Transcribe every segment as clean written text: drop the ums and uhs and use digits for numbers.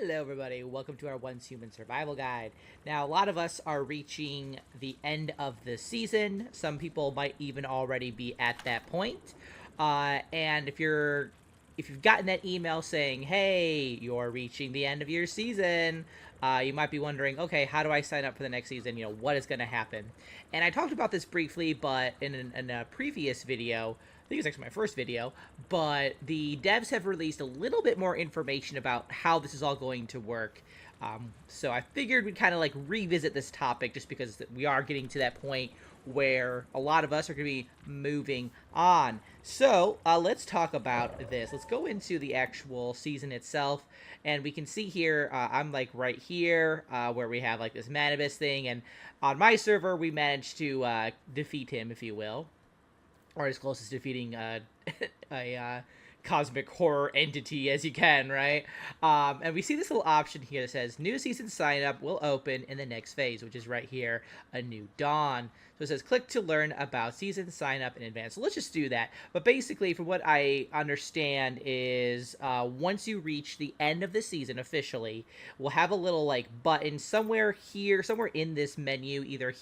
Hello everybody, welcome to our Once Human Survival Guide. Now, a lot of us are reaching the end of the season. Some people might even already be at that point. And if you've gotten that email saying, hey, you're reaching the end of your season, you might be wondering, okay, how do I sign up for the next season? What is going to happen? And I talked about this briefly, but in a previous video, I think it was actually my first video, but the devs have released a little bit more information about how this is all going to work. So I figured we'd kind of like revisit this topic just because we are getting to that point where a lot of us are going to be moving on. So let's talk about this. Let's go into the actual season itself, and we can see here, I'm like right here where we have like this Manibus thing, and on my server we managed to defeat him, if you will. Or as close as defeating a cosmic horror entity as you can, right? And we see this little option here that says new season sign up will open in the next phase, which is right here, a new dawn. So it says click to learn about season sign up in advance. So let's just do that. But basically, from what I understand is once you reach the end of the season officially, we'll have a little like button somewhere here, somewhere in this menu, either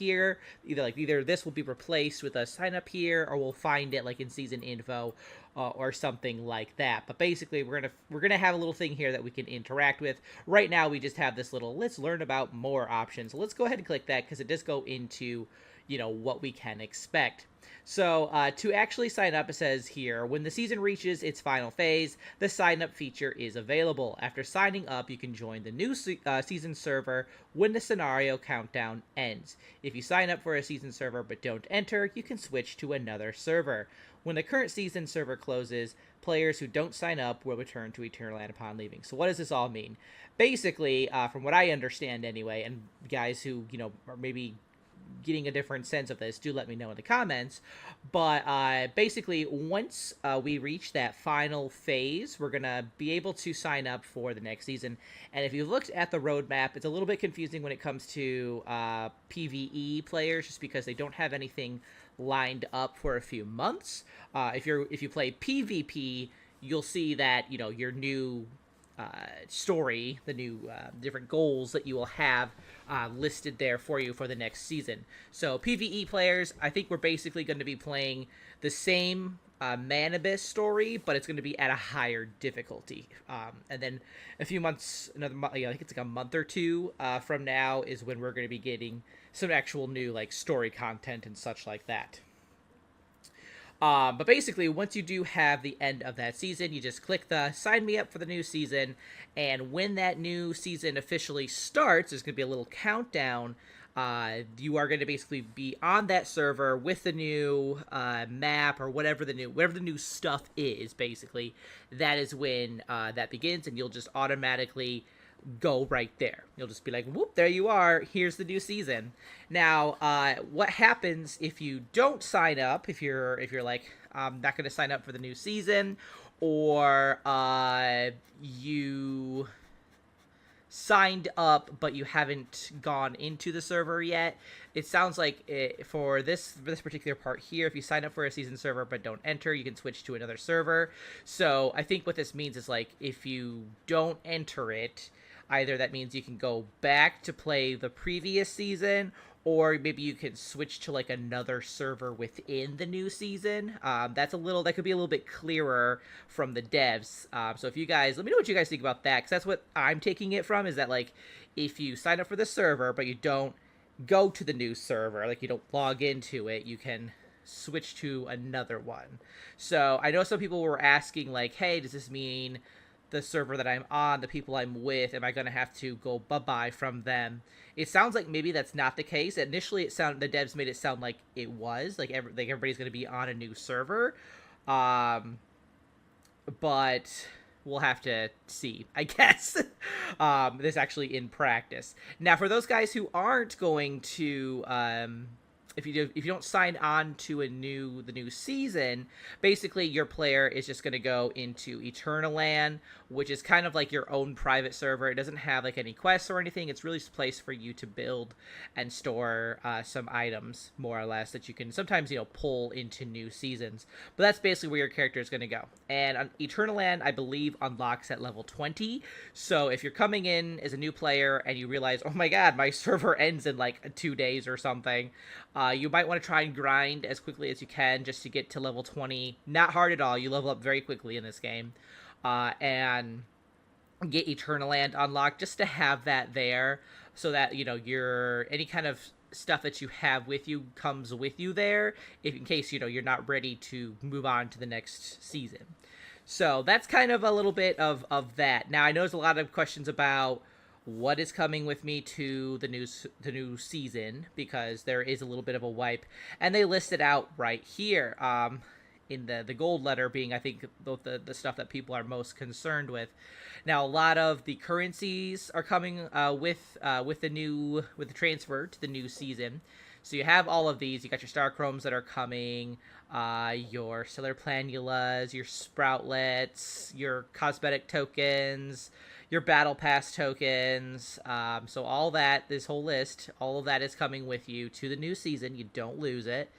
this will be replaced with a sign up here, or we'll find it like in season info. Or something like that. But basically, we're gonna have a little thing here that we can interact with. Right now, we just have this little let's learn about more options. So let's go ahead and click that because it does go into what we can expect. So to actually sign up, it says here, when the season reaches its final phase, the sign up feature is available. After signing up, you can join the new season server when the scenario countdown ends. If you sign up for a season server but don't enter, you can switch to another server. When the current season server closes, players who don't sign up will return to Eternal Land upon leaving. So what does this all mean? Basically, from what I understand anyway, and guys who, are maybe getting a different sense of this, do let me know in the comments. But basically, once we reach that final phase, we're going to be able to sign up for the next season. And if you looked at the roadmap, it's a little bit confusing when it comes to PvE players, just because they don't have anything lined up for a few months. If you play PvP, you'll see that your new story, the new different goals that you will have listed there for you for the next season. So PvE players, I think we're basically going to be playing the same Manibus story, but it's going to be at a higher difficulty. And then a few months, I think it's like a month or two from now is when we're going to be getting some actual new like story content and such like that. But basically, once you do have the end of that season, you just click the sign me up for the new season, and when that new season officially starts, there's going to be a little countdown. You are going to basically be on that server with the new map or whatever the new stuff is. Basically, that is when that begins, and you'll just automatically go right there. You'll just be like, whoop, there you are, here's the new season. Now what happens if you don't sign up, if you're like not going to sign up for the new season, or you signed up but you haven't gone into the server yet? It sounds like for this particular part here, if you sign up for a season server but don't enter, you can switch to another server. So I think what this means is, like, if you don't enter it, either that means you can go back to play the previous season, or maybe you can switch to like another server within the new season. That could be a little bit clearer from the devs. So if you guys, let me know what you guys think about that, because that's what I'm taking it from, is that like if you sign up for the server but you don't go to the new server, like you don't log into it, you can switch to another one. So I know some people were asking like, hey, does this mean the server that I'm on, the people I'm with, am I going to have to go bye-bye from them? It sounds like maybe that's not the case. Initially, the devs made it sound like it was, like everybody's going to be on a new server. But we'll have to see, I guess, this actually in practice. Now, for those guys who aren't going to if you don't sign on to the new season, basically your player is just going to go into Eternal Land, which is kind of like your own private server. It doesn't have like any quests or anything. It's really a place for you to build and store some items, more or less, that you can sometimes pull into new seasons. But that's basically where your character is going to go. And on Eternal Land, I believe, unlocks at level 20. So if you're coming in as a new player and you realize, oh my god, my server ends in like 2 days or something, you might want to try and grind as quickly as you can just to get to level 20. Not hard at all. You level up very quickly in this game. And get Eternal Land unlocked just to have that there, so that your any kind of stuff that you have with you comes with you there, if in case you're not ready to move on to the next season. So that's kind of a little bit of that. Now I know there's a lot of questions about what is coming with me to the new season, because there is a little bit of a wipe, and they list it out right here. In the gold letter being, I think, the stuff that people are most concerned with. Now, a lot of the currencies are coming with the transfer to the new season. So you have all of these. You got your star chromes that are coming, your stellar planulas, your sproutlets, your cosmetic tokens, your battle pass tokens. So all that, this whole list, all of that is coming with you to the new season. You don't lose it.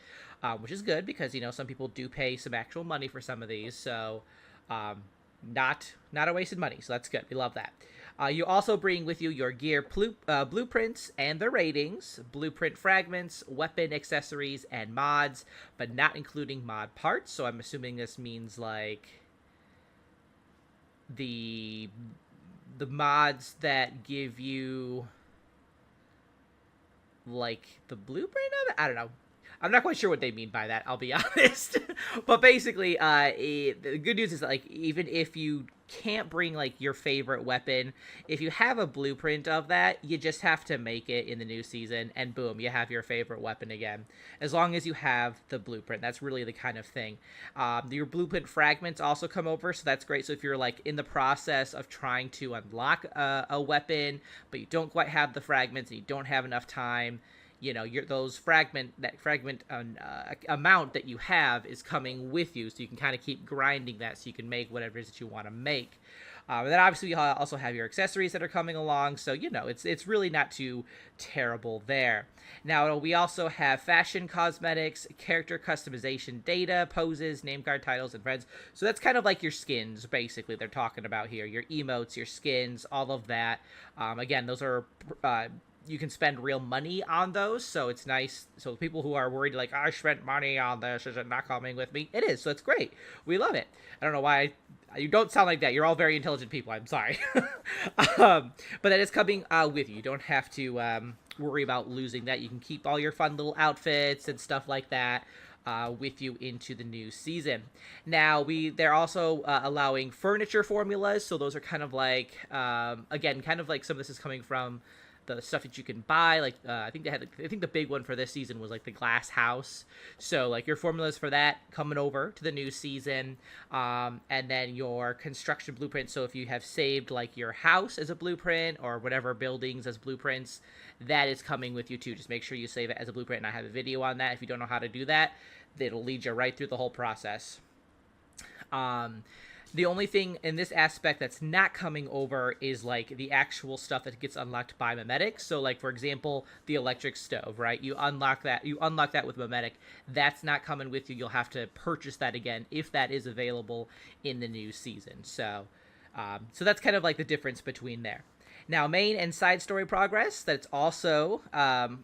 Which is good, because some people do pay some actual money for some of these, so not a wasted money. So that's good. We love that. You also bring with you your gear blueprints and the ratings, blueprint fragments, weapon accessories, and mods, but not including mod parts. So I'm assuming this means like the mods that give you like the blueprint of it. I don't know. I'm not quite sure what they mean by that, I'll be honest. But basically, the good news is that, like, even if you can't bring like your favorite weapon, if you have a blueprint of that, you just have to make it in the new season, and boom, you have your favorite weapon again. As long as you have the blueprint, that's really the kind of thing. Your blueprint fragments also come over, so that's great. So if you're like in the process of trying to unlock a weapon, but you don't quite have the fragments and you don't have enough time, those fragment amount that you have is coming with you, so you can kind of keep grinding that, so you can make whatever it is that you want to make. And then obviously you also have your accessories that are coming along, so it's really not too terrible there. Now we also have fashion cosmetics, character customization data, poses, name card titles, and friends. So that's kind of like your skins, basically, they're talking about here. Your emotes, your skins, all of that. Again, those are you can spend real money on those, so it's nice. So people who are worried, like, I spent money on this, is it not coming with me? It is, so it's great. We love it. I don't know why. You don't sound like that. You're all very intelligent people. I'm sorry. But that is coming with you. You don't have to worry about losing that. You can keep all your fun little outfits and stuff like that with you into the new season. Now, they're also allowing furniture formulas, so those are kind of like, again, kind of like some of this is coming from the stuff that you can buy. Like I think the big one for this season was like the glass house. So like your formulas for that coming over to the new season, and then your construction blueprint. So if you have saved like your house as a blueprint or whatever buildings as blueprints, that is coming with you too. Just make sure you save it as a blueprint, and I have a video on that. If you don't know how to do that, it'll lead you right through the whole process. The only thing in this aspect that's not coming over is like the actual stuff that gets unlocked by Memetic. So like, for example, the electric stove, right? You unlock that with Memetic. That's not coming with you. You'll have to purchase that again if that is available in the new season. So that's kind of like the difference between there. Now, main and side story progress, that's also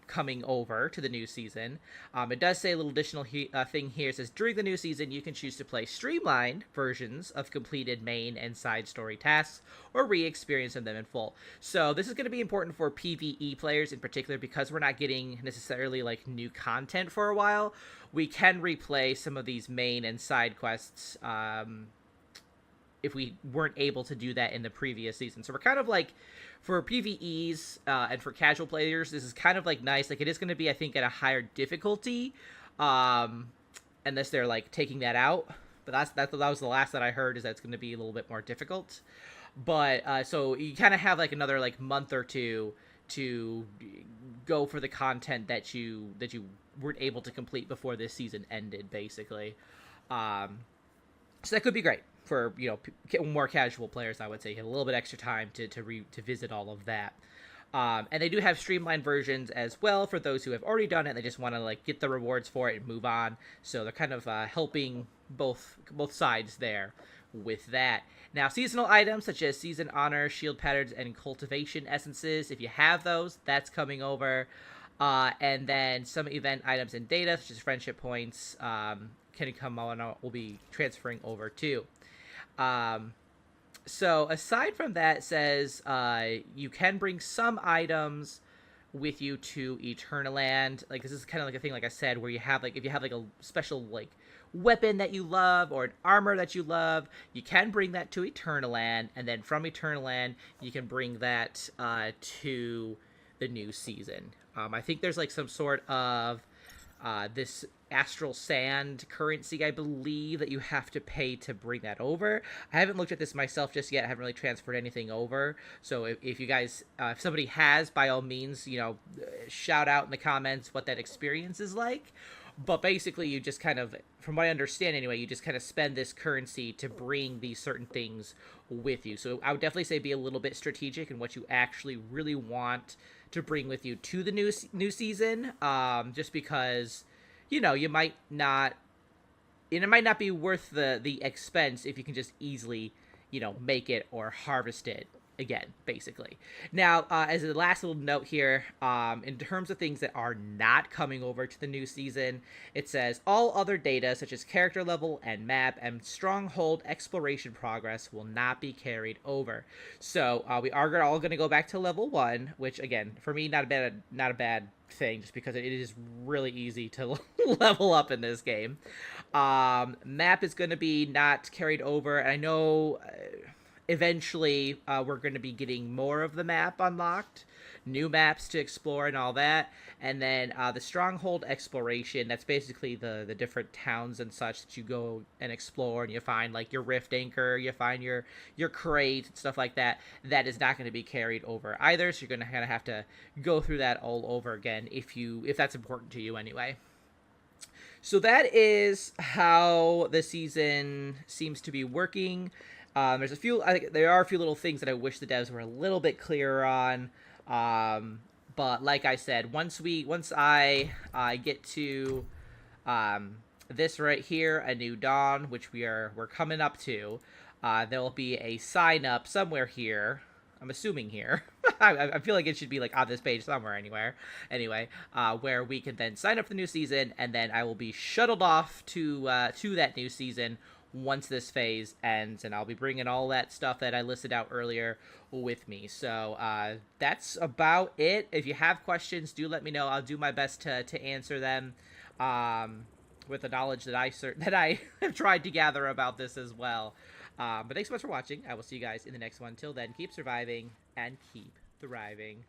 coming over to the new season. It does say a little additional thing here. It says, during the new season, you can choose to play streamlined versions of completed main and side story tasks, or re-experience them in full. So this is going to be important for PvE players in particular, because we're not getting necessarily like new content for a while. We can replay some of these main and side quests if we weren't able to do that in the previous season. So we're kind of like, for PvEs and for casual players, this is kind of like nice. Like, it is going to be, I think, at a higher difficulty, unless they're like taking that out. But that was the last that I heard, is that it's going to be a little bit more difficult. But so you kind of have like another like month or two to go for the content that you weren't able to complete before this season ended, basically. So that could be great for more casual players. I would say have a little bit extra time to visit all of that. And they do have streamlined versions as well for those who have already done it and they just want to like get the rewards for it and move on. So they're kind of helping both sides there with that. Now, seasonal items such as season honor, shield patterns, and cultivation essences, if you have those, that's coming over. And then some event items and data such as friendship points can come on. Will be transferring over too. So aside from that, it says you can bring some items with you to Eternaland. Like this is kind of like a thing, like I said, where you have like if you have like a special like weapon that you love or an armor that you love, you can bring that to Eternaland, and then from Eternaland you can bring that to the new season. I think there's like some sort of this astral sand currency, I believe, that you have to pay to bring that over. I haven't looked at this myself just yet. I haven't really transferred anything over. So if you guys, if somebody has, by all means, shout out in the comments what that experience is like. But basically, you just kind of, from what I understand anyway, you just kind of spend this currency to bring these certain things with you. So I would definitely say be a little bit strategic in what you actually really want to bring with you to the new season. Just because, you might not, and it might not be worth the expense if you can just easily, make it or harvest it again, basically. Now, as a last little note here, in terms of things that are not coming over to the new season, it says all other data such as character level and map and stronghold exploration progress will not be carried over. So we are all going to go back to level 1, which again, for me, not a bad thing, just because it is really easy to level up in this game. Map is going to be not carried over, and I know eventually we're going to be getting more of the map unlocked, new maps to explore and all that. And then the stronghold exploration, that's basically the different towns and such that you go and explore, and you find like your rift anchor, you find your crate and stuff like that. That is not going to be carried over either, so you're going to kind of have to go through that all over again if that's important to you anyway. So that is how the season seems to be working. There's a few. I think there are a few little things that I wish the devs were a little bit clearer on. But like I said, once I get to this right here, A New Dawn, which we're coming up to, there will be a sign up somewhere here. I'm assuming here. I feel like it should be like on this page somewhere anyway, where we can then sign up for the new season, and then I will be shuttled off to that new season once this phase ends, and I'll be bringing all that stuff that I listed out earlier with me. So that's about it. If you have questions, do let me know. I'll do my best to answer them with the knowledge that I have tried to gather about this as well. But thanks so much for watching. I will see you guys in the next one. Till then, keep surviving and keep thriving.